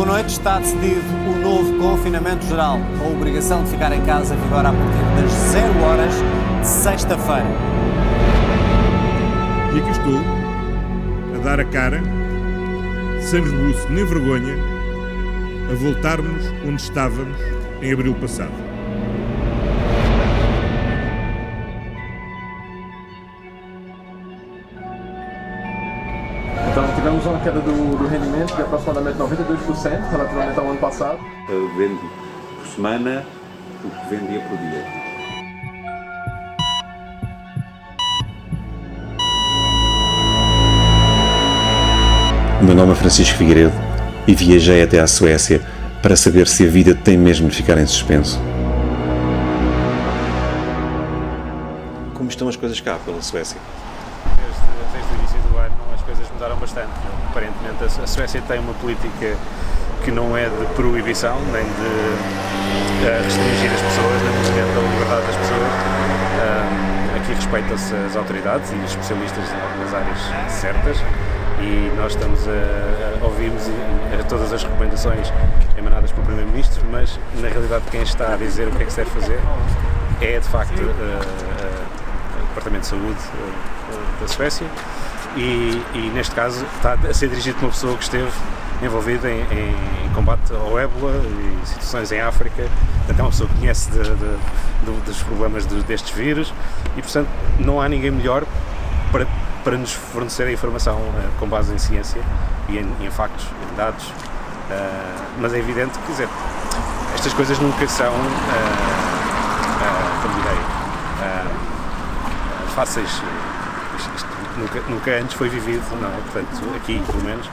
Boa noite. Está decidido o novo confinamento geral. A obrigação de ficar em casa vigora a partir das 0 horas de sexta-feira. E aqui estou, a dar a cara, sem rebuço nem vergonha, a voltarmos onde estávamos em abril passado. Então tivemos uma queda do rendimento de aproximadamente 92% relativamente ao ano passado. Eu vendo por semana o que vendia por dia. O meu nome é Francisco Figueiredo e viajei até à Suécia para saber se a vida tem mesmo de ficar em suspenso. Como estão as coisas cá pela Suécia? Desde o início do ano as coisas mudaram bastante. Aparentemente a Suécia tem uma política que não é de proibição, nem de restringir as pessoas, nem de movimento da liberdade das pessoas. Aqui respeita-se as autoridades e os especialistas nas áreas certas e nós ouvimos todas as recomendações emanadas pelo Primeiro-Ministro, mas na realidade quem está a dizer o que é que se deve fazer é de facto o Departamento de Saúde da Suécia e neste caso está a ser dirigido por uma pessoa que esteve envolvida em combate ao ébola e situações em África, portanto é uma pessoa que conhece dos problemas destes vírus e portanto não há ninguém melhor para nos fornecer a informação com base em ciência e em factos, em dados, mas é evidente que, quer dizer, estas coisas nunca são, como direi, fáceis. Isto nunca antes foi vivido, não é? Portanto, aqui, pelo menos,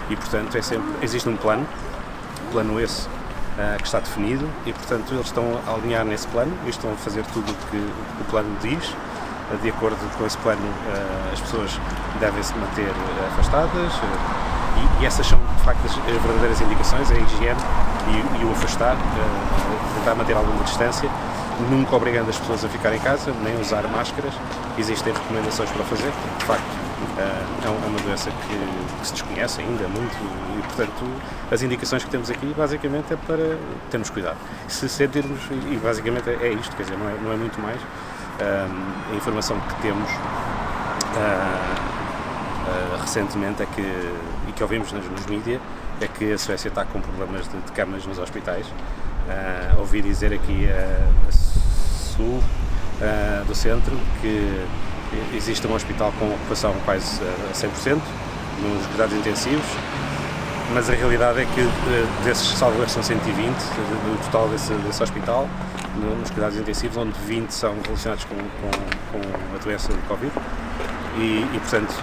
e portanto existe um plano esse que está definido e portanto eles estão a alinhar nesse plano e estão a fazer tudo o que o plano diz. De acordo com esse plano, as pessoas devem se manter afastadas e essas são de facto as verdadeiras indicações, a higiene e o afastar, tentar manter alguma distância, nunca obrigando as pessoas a ficar em casa, nem usar máscaras. Existem recomendações para o fazer, de facto é uma doença que se desconhece ainda muito e portanto as indicações que temos aqui basicamente é para termos cuidado. Se sentirmos, e basicamente é isto, quer dizer, não é muito mais. A informação que temos recentemente é e que ouvimos nos mídias é que a Suécia está com problemas de camas nos hospitais. Ouvi dizer aqui a sul do centro que existe um hospital com ocupação quase a 100% nos cuidados intensivos, mas a realidade é que desses, salvo erro, são 120 do total desse hospital nos cuidados intensivos, onde 20 são relacionados com a doença do Covid e portanto,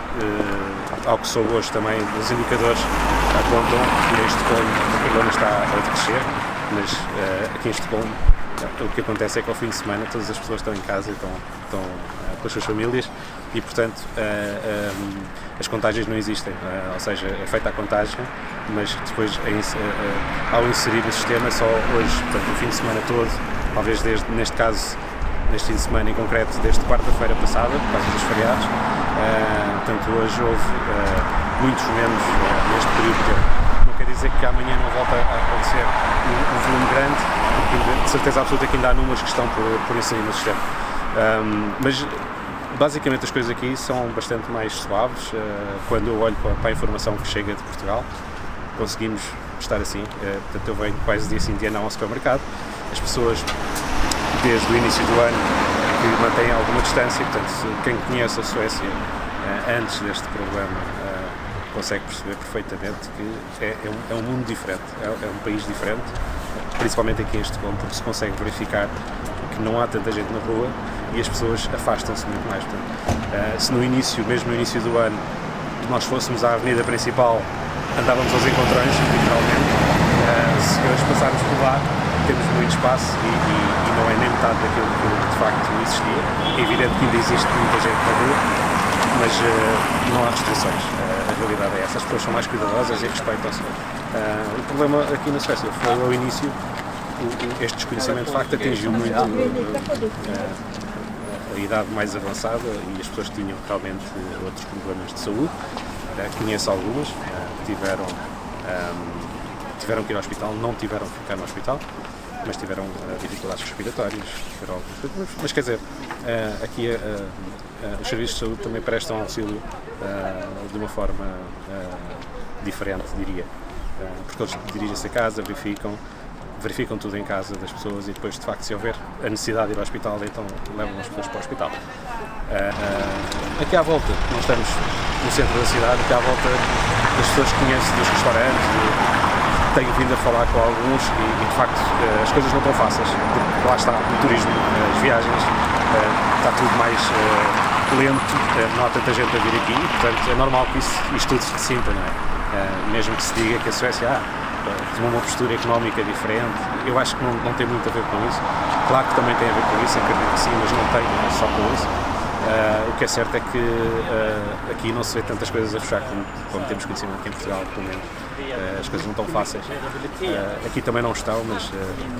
ao que sou hoje também, os indicadores apontam que Estocolmo o problema está a decrescer, mas aqui em Estocolmo o que acontece é que ao fim de semana todas as pessoas estão em casa e estão com as suas famílias e portanto as contágios não existem, ou seja, é feita a contagem, mas depois ao inserir o sistema só hoje, portanto o fim de semana todo, talvez neste caso, neste fim de semana em concreto, desde quarta-feira passada, por causa dos feriados, portanto hoje houve muitos menos neste período de tempo. Não quer dizer que amanhã não volta a acontecer um volume grande, porque de certeza absoluta que ainda há números que estão por inserir no sistema. Mas basicamente as coisas aqui são bastante mais suaves. Quando eu olho para a informação que chega de Portugal, conseguimos estar assim. Portanto, eu venho quase dia sim dia não ao supermercado. As pessoas, desde o início do ano, que mantêm alguma distância. Portanto, quem conhece a Suécia antes deste problema consegue perceber perfeitamente que é um mundo diferente, é um país diferente, principalmente aqui em Estocolmo, porque se consegue verificar que não há tanta gente na rua e as pessoas afastam-se muito mais. Portanto, se mesmo no início do ano, nós fôssemos à avenida principal, andávamos aos encontrões, literalmente, se hoje passarmos por lá, temos muito espaço e não é nem metade daquilo que de facto existia. É evidente que ainda existe muita gente na rua, mas não há restrições. A realidade é essa, as pessoas são mais cuidadosas e respeitam-se. O problema aqui na Suécia foi ao início, este desconhecimento de facto atingiu muito a idade mais avançada e as pessoas tinham realmente outros problemas de saúde. Conheço algumas que tiveram tiveram que ir ao hospital, não tiveram que ficar no hospital, mas tiveram dificuldades respiratórias, tiveram algumas coisas. Mas quer dizer, aqui os serviços de saúde também prestam auxílio de uma forma diferente, diria, porque eles dirigem-se a casa, verificam tudo em casa das pessoas e depois, de facto, se houver a necessidade de ir ao hospital, então levam as pessoas para o hospital. Aqui à volta, nós estamos no centro da cidade, aqui à volta das pessoas que conhecem dos restaurantes, tenho vindo a falar com alguns e de facto as coisas não estão fáceis, porque lá está o turismo, as viagens, está tudo mais lento, não há tanta gente a vir aqui, portanto é normal que isto tudo se ressinta, não é? Mesmo que se diga que a Suécia tomou uma postura económica diferente, eu acho que não tem muito a ver com isso. Claro que também tem a ver com isso, acredito que sim, mas não tem só com isso. O que é certo é que aqui não se vê tantas coisas a fechar como temos conhecimento aqui em Portugal, pelo menos. As coisas não estão fáceis. Aqui também não estão, mas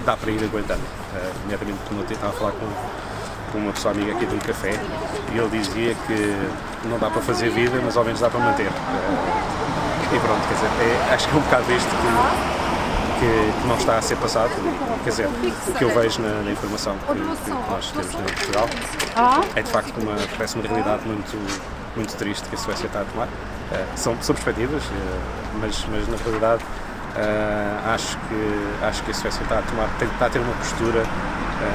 dá para ir aguentando. Imediatamente, quando eu estava a falar com uma pessoa amiga aqui de um café, e ele dizia que não dá para fazer vida, mas ao menos dá para manter. E pronto, quer dizer, acho que é um bocado isto que não está a ser passado. Quer dizer, o que eu vejo na informação que nós temos em Portugal é de facto parece uma realidade muito triste que a Suécia está a tomar. São perspectivas, mas na realidade acho que a Suécia está a ter uma postura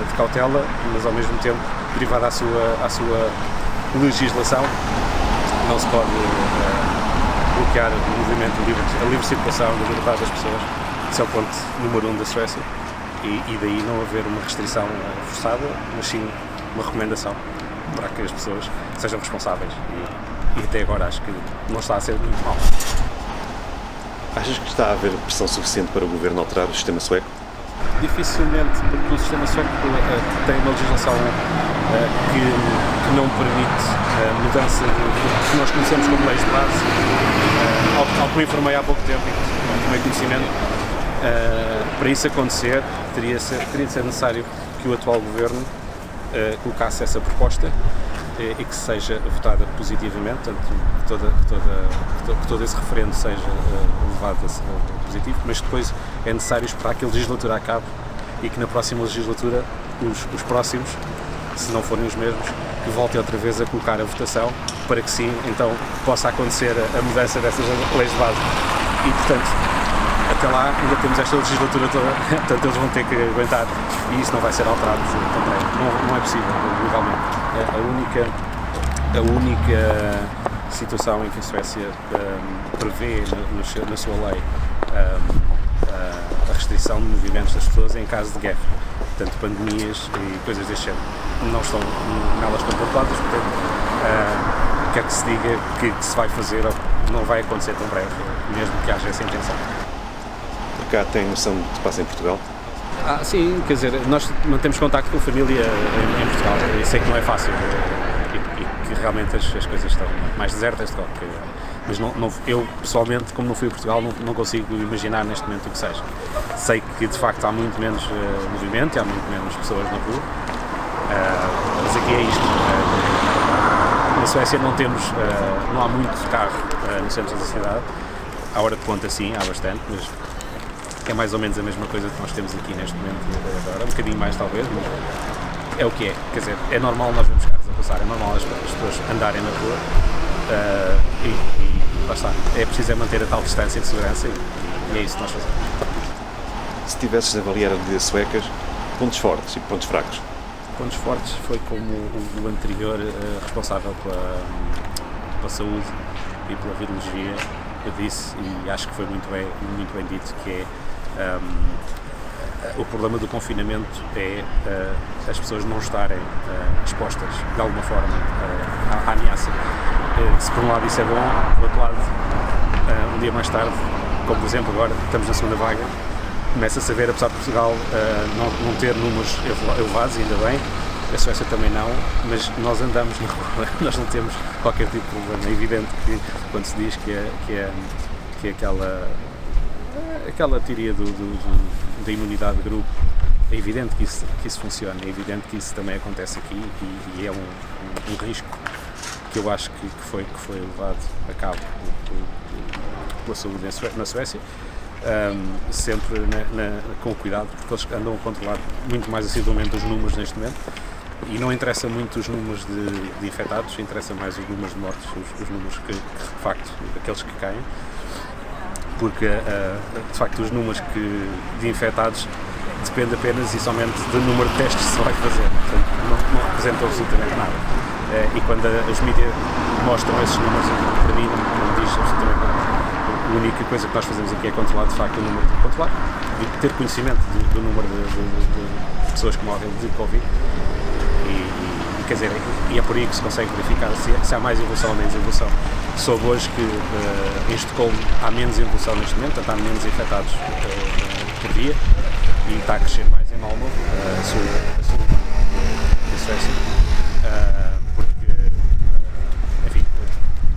de cautela, mas ao mesmo tempo derivada à sua legislação. Não se pode bloquear o movimento, a livre circulação, a liberdade das pessoas. Esse é o ponto número 1 da Suécia e daí não haver uma restrição forçada, mas sim uma recomendação para que as pessoas sejam responsáveis e até agora acho que não está a ser muito mal. Achas que está a haver pressão suficiente para o governo alterar o sistema sueco? Dificilmente, porque o sistema sueco tem uma legislação que não permite a mudança do que nós conhecemos como leis de base. Ao que me informei há pouco tempo e tomei conhecimento, para isso acontecer teria de ser necessário que o atual governo colocasse essa proposta e que seja votada positivamente, portanto que todo esse referendo seja levado a positivo, mas depois é necessário esperar que a legislatura acabe e que na próxima legislatura os próximos, se não forem os mesmos, que voltem outra vez a colocar a votação para que sim, então possa acontecer a mudança dessas leis de base. E portanto, até lá ainda temos esta legislatura toda, portanto eles vão ter que aguentar e isso não vai ser alterado também. Não é possível, legalmente. A única situação em que a Suécia prevê na sua lei a restrição de movimentos das pessoas é em caso de guerra, portanto pandemias e coisas deste género não estão nelas contempladas, portanto quer que se diga que se vai fazer não vai acontecer tão breve, mesmo que haja essa intenção. Por cá tem noção do que passa em Portugal? Sim, quer dizer, nós mantemos contacto com a família em Portugal e sei que não é fácil e que realmente as coisas estão mais desertas do que... Mas eu, pessoalmente, como não fui a Portugal, não consigo imaginar neste momento o que seja. Sei que, de facto, há muito menos movimento e há muito menos pessoas na rua, mas aqui é isto. Na Suécia não há muito carro no centro da cidade. À hora de ponta, sim, há bastante, mas é mais ou menos a mesma coisa que nós temos aqui neste momento agora, um bocadinho mais talvez, mas é o que é. Quer dizer, é normal nós vermos carros a passar, é normal as pessoas andarem na rua e lá está. É preciso manter a tal distância de segurança e é isso que nós fazemos. Se tivesses de avaliar as medidas suecas, pontos fortes e pontos fracos? Pontos fortes foi como o anterior responsável pela saúde e pela virologia eu disse, e acho que foi muito bem dito, que é o problema do confinamento é as pessoas não estarem expostas de alguma forma à ameaça. Se por um lado isso é bom, por outro lado, um dia mais tarde, como por exemplo agora estamos na segunda vaga, começa-se a ver, apesar de Portugal não ter números elevados, ainda bem, a Suécia também não, mas nós andamos na rua, nós não temos qualquer tipo de problema. É evidente que quando se diz que é aquela teoria da imunidade de grupo, é evidente que isso funciona, é evidente que isso também acontece aqui e é um risco que eu acho que foi levado a cabo pela saúde na Suécia. sempre com cuidado, porque eles andam a controlar muito mais assiduamente os números neste momento, e não interessa muito os números de infectados, interessa mais os números de mortos, os números que de facto, aqueles que caem, porque de facto os números de infectados depende apenas e somente do número de testes que se vai fazer, portanto não representa absolutamente nada. E quando os mídias mostram esses números, para mim não diz absolutamente nada. A única coisa que nós fazemos aqui é controlar de facto o número e ter conhecimento do número de pessoas que morrem de Covid. Quer dizer, e é por aí que se consegue verificar se há mais evolução ou menos evolução. Soube hoje que em Estocolmo há menos evolução neste momento, portanto há menos infectados por dia, e está a crescer mais em Malmö, a sul da Suécia, porque, enfim,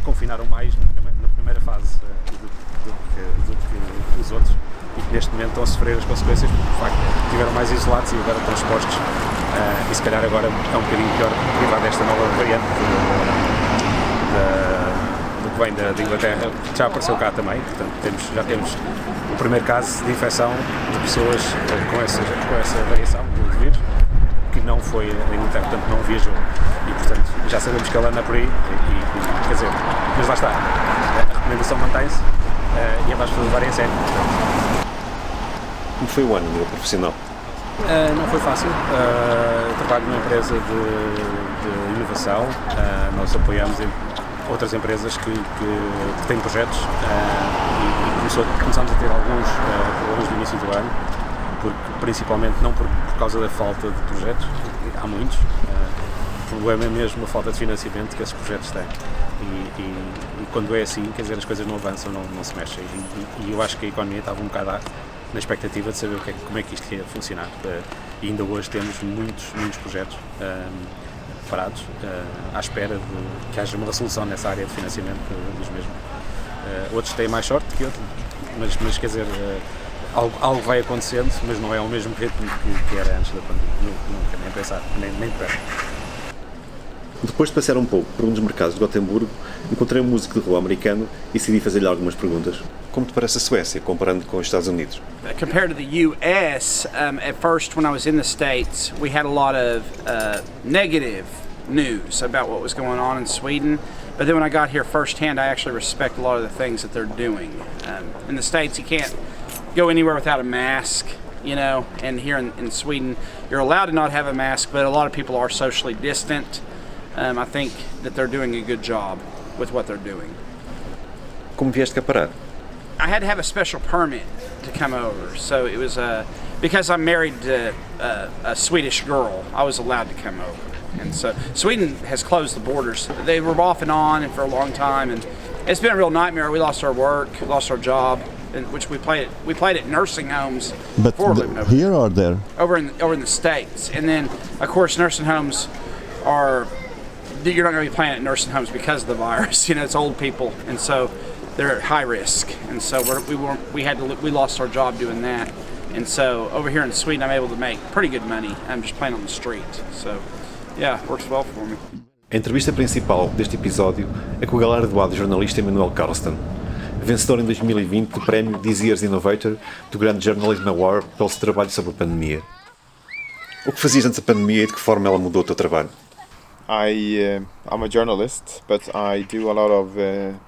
confinaram mais na primeira fase do que os outros, e que neste momento estão a sofrer as consequências, porque de facto estiveram mais isolados e agora estão expostos, e se calhar agora é um bocadinho pior derivado desta nova variante do que vem da Inglaterra, que já apareceu cá também, portanto já temos o primeiro caso de infecção de pessoas com essa variação do vírus, que não foi em Inglaterra, portanto não viajou, e portanto já sabemos que ela anda por aí, quer dizer, mas lá está, a recomendação mantém-se, e é mais para levarem a sério. Como foi o ano no profissional? Não foi fácil. Trabalho numa empresa de inovação. Nós apoiamos outras empresas que têm projetos, e começamos a ter alguns problemas no início do ano, principalmente não por causa da falta de projetos, há muitos. O problema é mesmo a falta de financiamento que esses projetos têm. E quando é assim, quer dizer, as coisas não avançam, não se mexem. E eu acho que a economia estava um bocado na expectativa de saber como é que isto ia funcionar. E ainda hoje temos muitos projetos parados, à espera de que haja uma solução nessa área de financiamento dos mesmos. Outros têm mais sorte que outros, mas quer dizer, algo vai acontecendo, mas não é o mesmo ritmo que era antes da pandemia. Nunca, nem pensar, nem perto. Depois de passear um pouco por um dos mercados de Gotemburgo, encontrei um músico de rua americano e decidi fazer-lhe algumas perguntas. Como te parece a Suécia, comparando com os Estados Unidos? Compared to the U.S., at first when I was in the States, we had a lot of negative news about what was going on in Sweden. But then when I got here firsthand, I actually respect a lot of the things that they're doing. In the States, you can't go anywhere without a mask, you know, and here in Sweden, you're allowed to not have a mask, but a lot of people are socially distant. I think that they're doing a good job with what they're doing. Como vieste cá parar? I had to have a special permit to come over, so it was because I'm married to a Swedish girl, I was allowed to come over. And so Sweden has closed the borders. They were off and on and for a long time, and it's been a real nightmare. We lost our work, lost our job, which we played at nursing homes. But here or there? Over in the States, and then of course nursing homes you're not going to be playing at nursing homes because of the virus. You know, it's old people, and so they're at high risk, and so we lost our job doing that. And so over here in Sweden, I'm able to make pretty good money. I'm just playing on the street, so yeah, it works well for me. A entrevista principal deste episódio é com o galardoado jornalista Emanuel Carlston, vencedor em 2020 do prémio This Year's Innovator do Grand Journalism Award pelo seu trabalho sobre a pandemia. O que fazias antes da pandemia e de que forma ela mudou o teu trabalho? I'm a journalist, but I do a lot of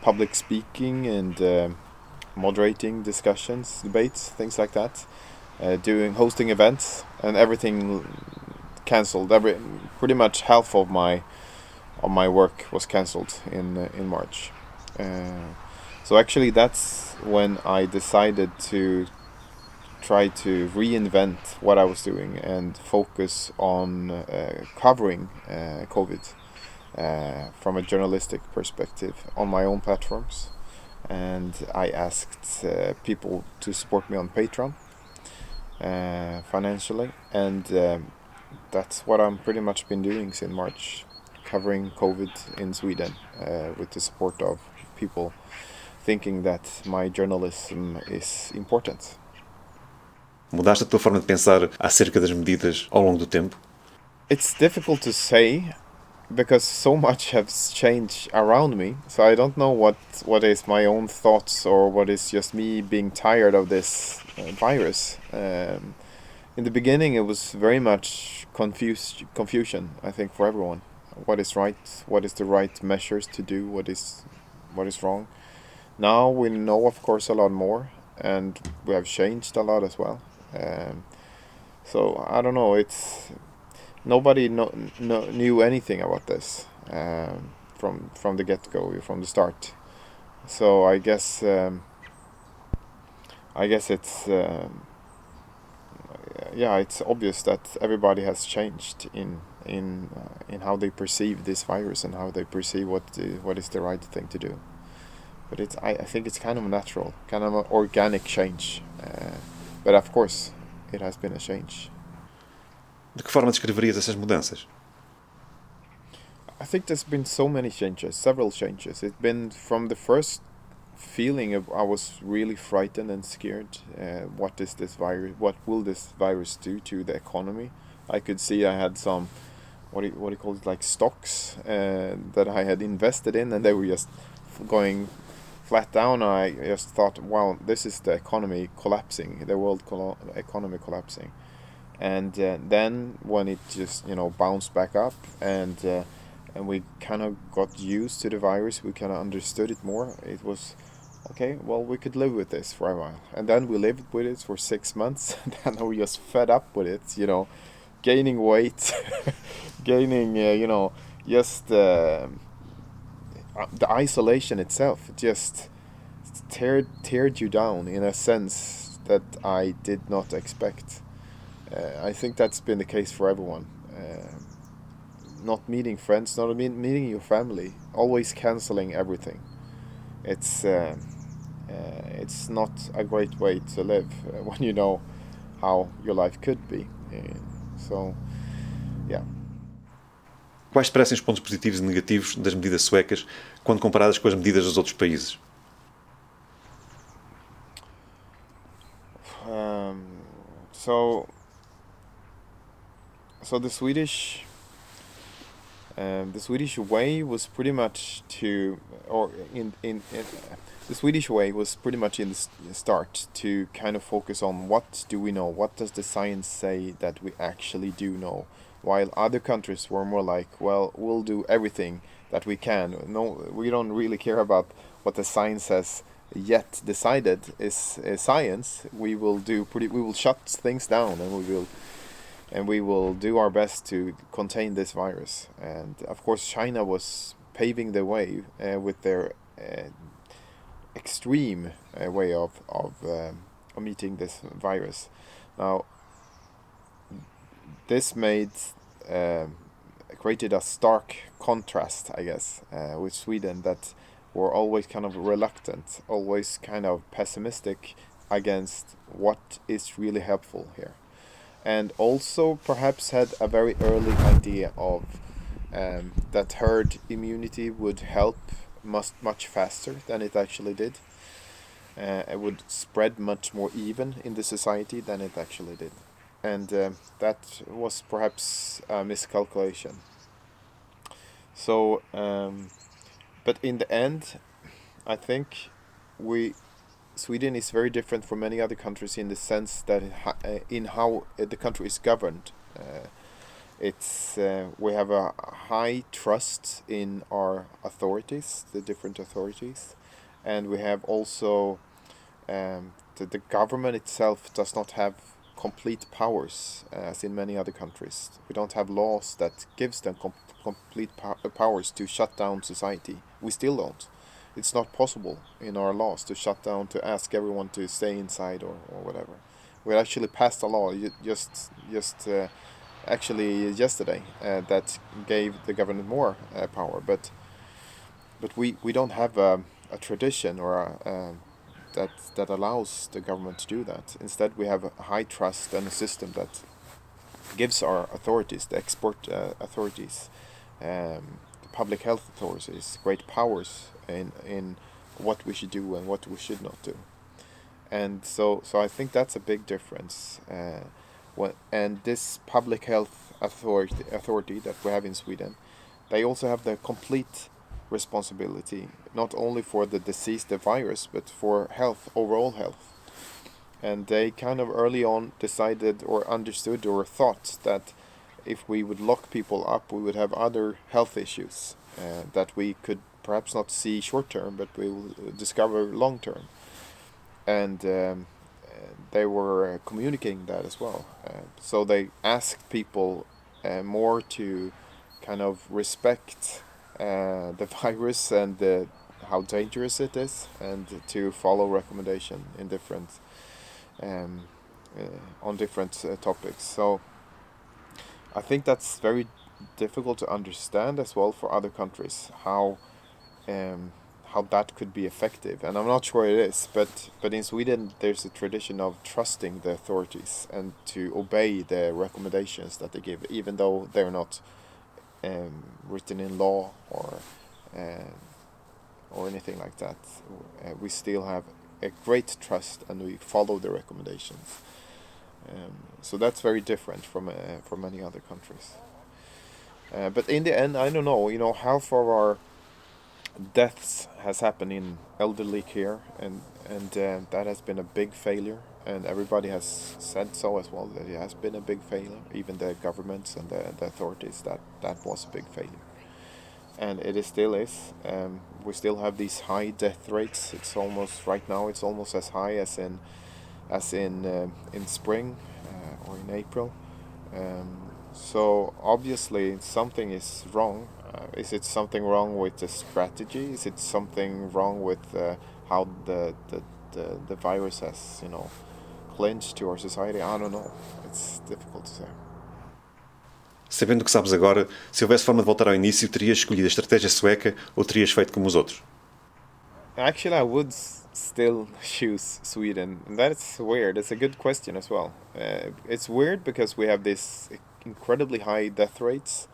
public speaking and moderating discussions, debates, things like that. Hosting events, and everything cancelled. Pretty much half of my work was cancelled in March. So actually, that's when I decided to try to reinvent what I was doing and focus on covering COVID from a journalistic perspective on my own platforms. And I asked people to support me on Patreon financially, and that's what I'm pretty much been doing since March, covering COVID in Sweden with the support of people thinking that my journalism is important. Mudaste a tua forma de pensar acerca das medidas ao longo do tempo? It's difficult to say because so much has changed around me, so I don't know what is my own thoughts or what is just me being tired of this virus. In the beginning, it was very much confusion, I think, for everyone. What is right? What is the right measures to do? What is wrong? Now we know, of course, a lot more, and we have changed a lot as well. So I don't know. It's nobody knew anything about this from the get-go, from the start. So I guess it's it's obvious that everybody has changed in how they perceive this virus and how they perceive what is the right thing to do. But I think it's kind of natural, kind of an organic change. But of course, it has been a change. De que forma descreverias essas mudanças? I think there's been so many changes, several changes. It's been from the first feeling of I was really frightened and scared. What is this virus? What will this virus do to the economy? I could see I had some, what do you call it, like stocks that I had invested in, and they were just going flat down. I just thought, wow, this is the economy collapsing, the world economy collapsing. And then when it just bounced back up and we kind of got used to the virus, we kind of understood it more. It was okay. Well, we could live with this for a while, and then we lived with it for 6 months. And then we just fed up with it, gaining weight, gaining, just the isolation itself just teared you down in a sense that I did not expect. I think that's been the case for everyone. Not meeting friends, not meeting your family, always canceling everything. It's not a great way to live when you know how your life could be. So, yeah. Quais parecem os pontos positivos e negativos das medidas suecas quando comparadas com as medidas dos outros países? So the Swedish way was pretty much the Swedish way was pretty much in the start to kind of focus on what do we know, what does the science say that we actually do know, while other countries were more like, well, we'll do everything that we can. No, we don't really care about what the science has yet decided is science. We will shut things down, and we will do our best to contain this virus. And of course, China was paving the way with their extreme way of meeting this virus. Now, this created a stark contrast, I guess, with Sweden, that were always kind of reluctant, always kind of pessimistic against what is really helpful here. And also perhaps had a very early idea of that herd immunity would help much faster than it actually did. It would spread much more even in the society than it actually did. And that was perhaps a miscalculation. So, but in the end, I think Sweden is very different from many other countries in the sense that in how the country is governed. We have a high trust in our authorities, the different authorities, and we have also the government itself does not have complete powers as in many other countries. We don't have laws that gives them complete powers to shut down society. We still don't. It's not possible in our laws to shut down, to ask everyone to stay inside or whatever. We actually passed a law actually yesterday that gave the government more power, but we don't have a tradition or that allows the government to do that. Instead, we have a high trust and a system that gives our authorities, the export authorities, the public health authorities, great powers in what we should do and what we should not do. And so I think that's a big difference. And this public health authority that we have in Sweden they also have the complete responsibility, not only for the disease, the virus, but for health, overall health. And they kind of early on decided or understood or thought that if we would lock people up, we would have other health issues that we could perhaps not see short term, but we will discover long term. And they were communicating that as well. So they asked people more to kind of respect the virus and how dangerous it is, and to follow recommendation in different on different topics. So I think that's very difficult to understand as well for other countries, how that could be effective, and I'm not sure it is, but in Sweden there's a tradition of trusting the authorities and to obey the recommendations that they give, even though they're not written in law or anything like that. We still have a great trust and we follow the recommendations. So that's very different from many other countries. But in the end, I don't know, half of our deaths has happened in elderly care, and that has been a big failure, and everybody has said so as well, that it has been a big failure, even the governments and the authorities, that was a big failure. And it still is. We still have these high death rates. It's almost right now. It's almost as high as in spring or in April. So obviously something is wrong. Is it something wrong with the strategy? Is it something wrong with how the virus has clinched to our society? I don't know. It's difficult to say. Sabendo o que sabes agora, se houvesse forma de voltar ao início, terias escolhido a estratégia sueca ou terias feito como os outros? Actually, I would still choose Sweden. And that's weird. It's a good question as well. It's weird because we have this incredibly high death rates.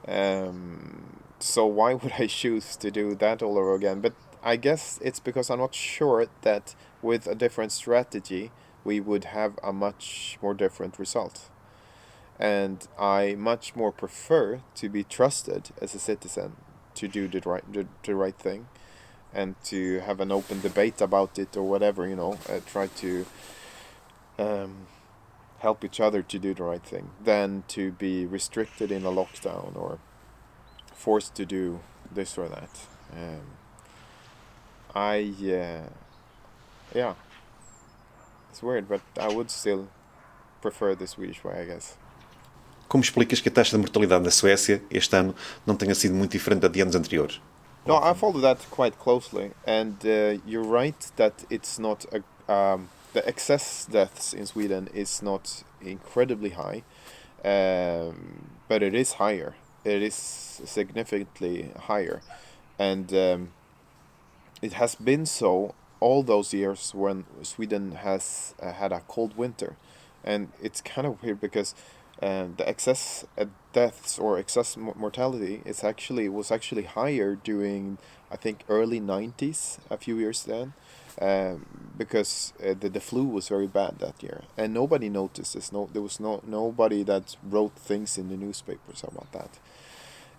So why would I choose to do that all over again? But I guess it's because I'm not sure that with a different strategy, we would have a much more different result. And I much more prefer to be trusted as a citizen to do the right thing, and to have an open debate about it or whatever, try to help each other to do the right thing, than to be restricted in a lockdown or forced to do this or that. It's weird, but I would still prefer the Swedish way, I guess. Como explicas que a taxa de mortalidade na Suécia, este ano, não tenha sido muito diferente da de anos anteriores? No, I follow that quite closely, and you're right that it's not the excess deaths in Sweden is not incredibly high, but it is higher. It is significantly higher, and it has been so all those years when Sweden has had a cold winter, and it's kind of weird because the excess deaths or excess mortality was actually higher during, I think, early 90s, a few years then, because the flu was very bad that year, and nobody noticed this. There was nobody that wrote things in the newspapers about that.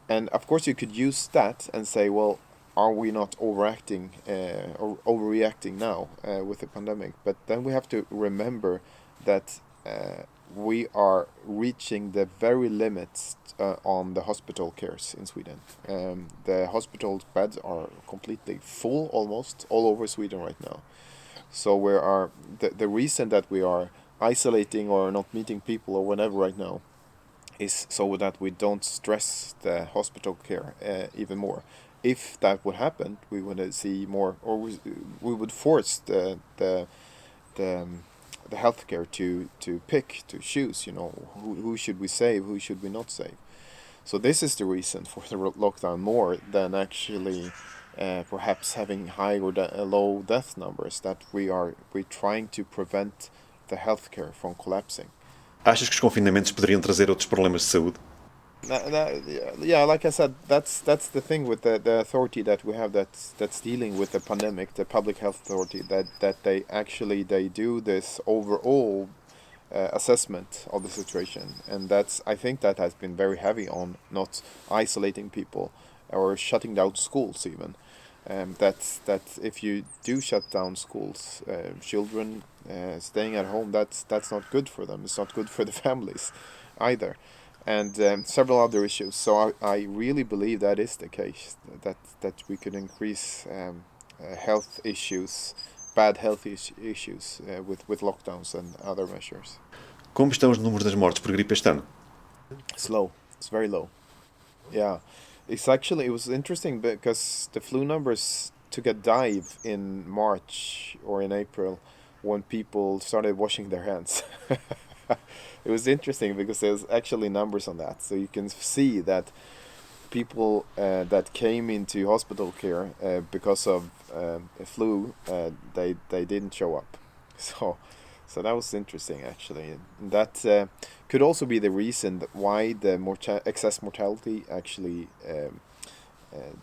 And of course you could use that and say, well, are we not overacting or overreacting now with the pandemic? But then we have to remember that we are reaching the very limits on the hospital cares in Sweden. The hospital beds are completely full almost all over Sweden right now. So the reason that we are isolating or not meeting people or whatever right now is so that we don't stress the hospital care even more. If that would happen, we would see more, or we would force the healthcare to choose, who should we save, who should we not save. So this is the reason for the lockdown more than actually perhaps having high or low death numbers, that we're trying to prevent the healthcare from collapsing. Achas que os confinamentos poderiam trazer outros problemas de saúde? Yeah, like I said, that's the thing with the authority that we have that's dealing with the pandemic, the public health authority, that they do this overall assessment of the situation, and I think that has been very heavy on not isolating people or shutting down schools even. That if you do shut down schools, children staying at home, that's not good for them. It's not good for the families either, and several other issues. So I really believe that is the case, that we could increase health issues, bad health issues with lockdowns and other measures. Como estão os números das mortes por gripe este ano? It's low. It's very low. Yeah. It was interesting because the flu numbers took a dive in March or in April when people started washing their hands. It was interesting because there's actually numbers on that. So you can see that people that came into hospital care because of a flu, they didn't show up. So that was interesting, actually. And that could also be the reason why the excess mortality actually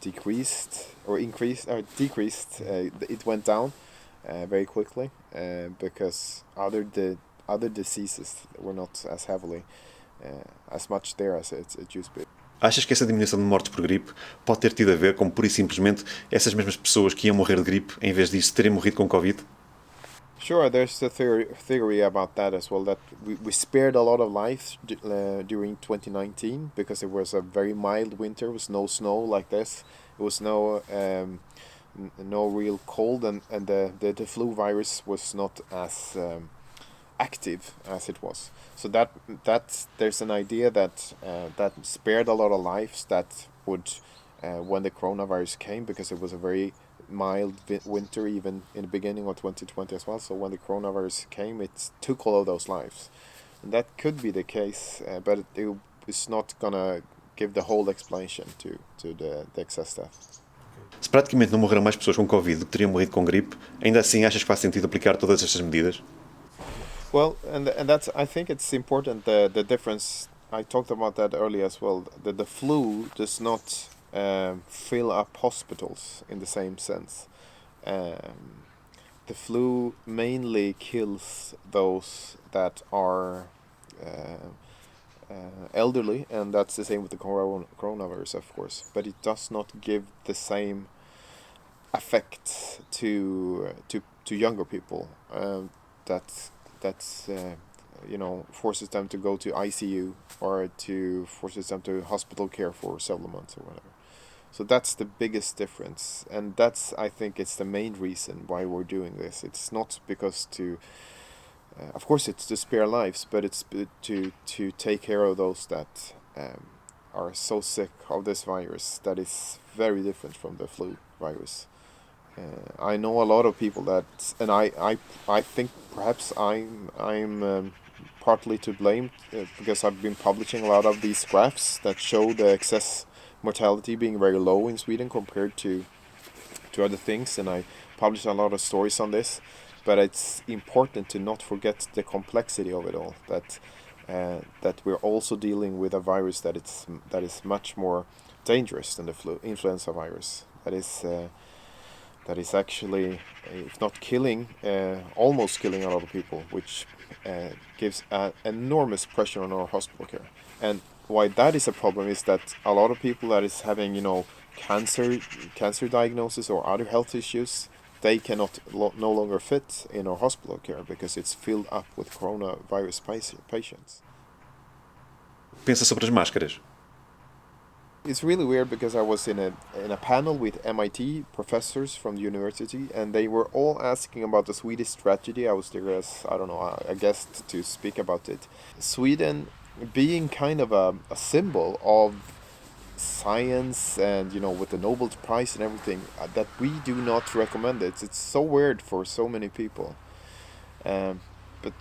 decreased or increased or decreased. It went down very quickly because other diseases were not as heavily as much there as it used to be. Achas que essa diminuição de mortes por gripe pode ter tido a ver com, pura e simplesmente, essas mesmas pessoas que iam morrer de gripe, em vez disso terem morrido com Covid? Sure, there's a theory about that as well, that we spared a lot of lives during 2019 because it was a very mild winter, with no snow like this. It was no real cold, and the flu virus was not as active as it was. So that there's an idea that spared a lot of lives that would when the coronavirus came, because it was a very mild winter even in the beginning of 2020 as well. So when the coronavirus came, it took all of those lives. And that could be the case, but it is not gonna give the whole explanation to the excess death. Se praticamente não morreram mais pessoas com Covid do que teriam morrido com gripe, ainda assim achas que faz sentido aplicar todas estas medidas? Well, and that's, I think it's important, the difference. I talked about that earlier as well. That the flu does not fill up hospitals in the same sense. The flu mainly kills those that are elderly, and that's the same with the coronavirus, of course. But it does not give the same effect to younger people. That's forces them to go to ICU or forces them to hospital care for several months or whatever. So that's the biggest difference, and I think it's the main reason why we're doing this. It's not because of course it's to spare lives, but it's to take care of those that are so sick of this virus that is very different from the flu virus. I know a lot of people and I think perhaps I'm partly to blame because I've been publishing a lot of these graphs that show the excess mortality being very low in Sweden compared to other things, and I published a lot of stories on this. But it's important to not forget the complexity of it all. That we're also dealing with a virus that is much more dangerous than the influenza virus. That is actually, if not killing, almost killing a lot of people, which gives enormous pressure on our hospital care. And why that is a problem is that a lot of people that is having, cancer diagnosis or other health issues, they cannot no longer fit in our hospital care because it's filled up with coronavirus patients. Pensa sobre as máscaras. It's really weird because I was in a panel with MIT professors from the university, and they were all asking about the Swedish strategy. I was there as, a guest to speak about it. Sweden being kind of a symbol of science and, with the Nobel Prize and everything, that we do not recommend it. It's so weird for so many people. But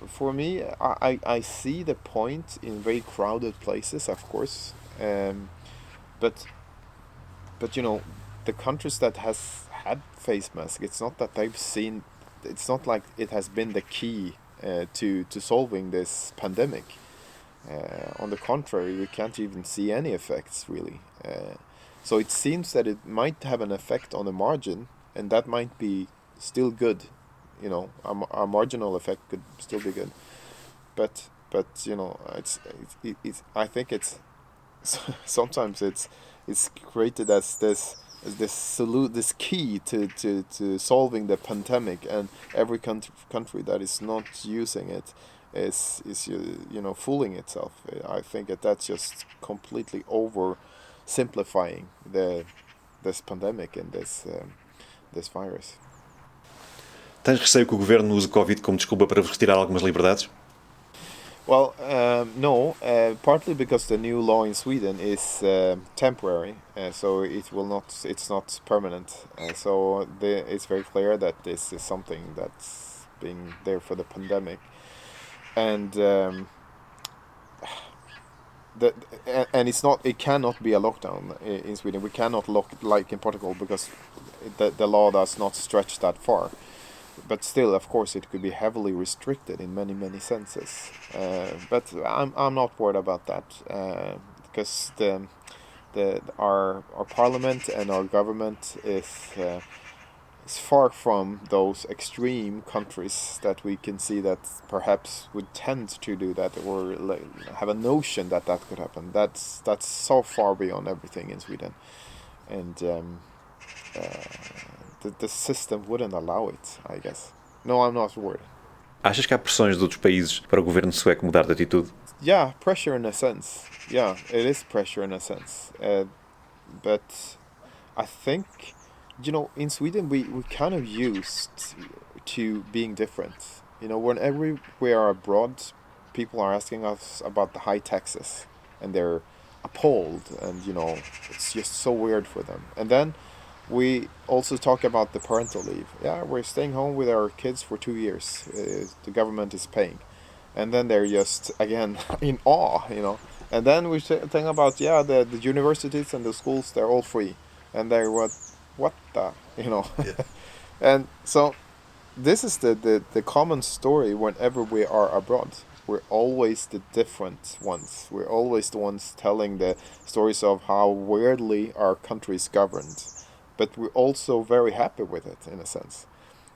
for me, I see the point in very crowded places, of course. But the countries that has had face masks, it's not that they've seen, it's not like it has been the key to solving this pandemic. On the contrary, you can't even see any effects really. So it seems that it might have an effect on the margin, and that might be still good you know, a marginal effect could still be good. But you know, it's I think it's sometimes it's created as this key to solving the pandemic, and every country that is not using it is you know, fooling itself. I think that's just completely oversimplifying this pandemic and this virus. Tens receio que o governo use o Covid como desculpa para vos retirar algumas liberdades? Well, no, partly because the new law in Sweden is temporary, so it's not permanent. So it's very clear that this is something that's being there for the pandemic, and it cannot be a lockdown in Sweden. We cannot lock like in Portugal because the law does not stretch that far. But still, of course, it could be heavily restricted in many senses. But I'm not worried about that because our parliament and our government is far from those extreme countries that we can see that perhaps would tend to do that or have a notion that could happen. That's so far beyond everything in Sweden, and the system wouldn't allow it, I guess. No, I'm not worried. Achas que há pressões de outros países para o governo sueco mudar de atitude? Yeah, pressure in a sense. Yeah, it is pressure in a sense. But I think, you know, in Sweden we kind of used to being different. You know, whenever we are abroad, people are asking us about the high taxes, and they're appalled, and you know, it's just so weird for them. And then we also talk about the parental leave. Yeah, we're staying home with our kids for 2 years. The government is paying. And then they're just, again, in awe, you know. And then we think about, the universities and the schools, they're all free. And they're what the, you know. Yeah. And so this is the common story whenever we are abroad. We're always the different ones. We're always the ones telling the stories of how weirdly our country is governed. But we're also very happy with it, in a sense.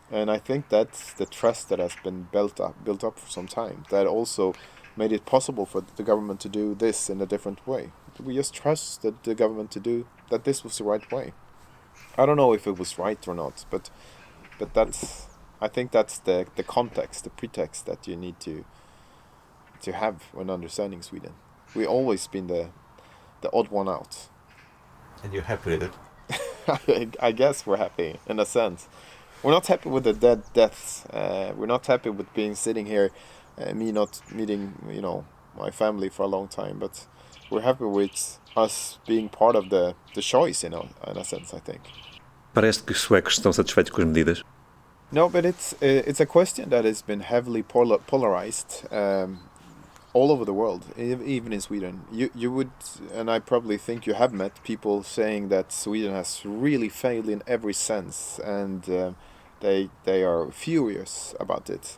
And I think that's the trust that has been built up for some time. That also made it possible for the government to do this in a different way. We just trust the government to do that. This was the right way. I don't know if it was right or not, but I think that's the context, the pretext that you need to have when understanding Sweden. We've always been the odd one out. And you're happy with it? I guess we're happy in a sense. We're not happy with the deaths. We're not happy with being sitting here, me not meeting, you know, my family for a long time. But we're happy with us being part of the choice, you know, in a sense, I think. Parece que os suecos estão satisfeitos com as medidas. No, but it's a question that has been heavily polarized all over the world, even in Sweden. You would, and I probably think you have met people saying that Sweden has really failed in every sense, and they are furious about it.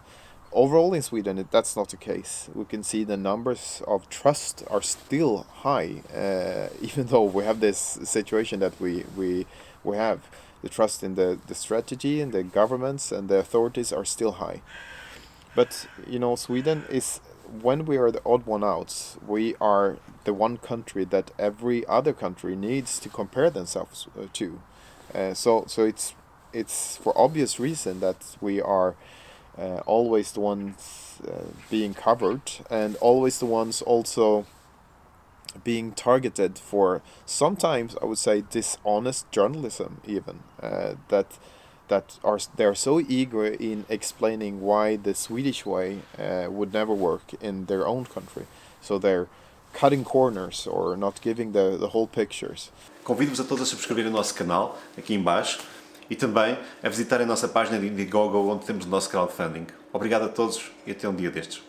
Overall in Sweden, that's not the case. We can see the numbers of trust are still high, even though we have this situation that we have. The trust in the strategy and the governments and the authorities are still high. But, you know, Sweden is, when we are the odd one out, we are the one country that every other country needs to compare themselves to. So it's for obvious reason that we are always the ones being covered, and always the ones also being targeted for sometimes, I would say, dishonest journalism even, they're so eager in explaining why the Swedish way would never work in their own country. So they're cutting corners or not giving the whole pictures. Convido-vos a todos a subscreverem o nosso canal, aqui em baixo, e também a visitarem a nossa página de Indiegogo, onde temos o nosso crowdfunding. Obrigado a todos e até um dia destes.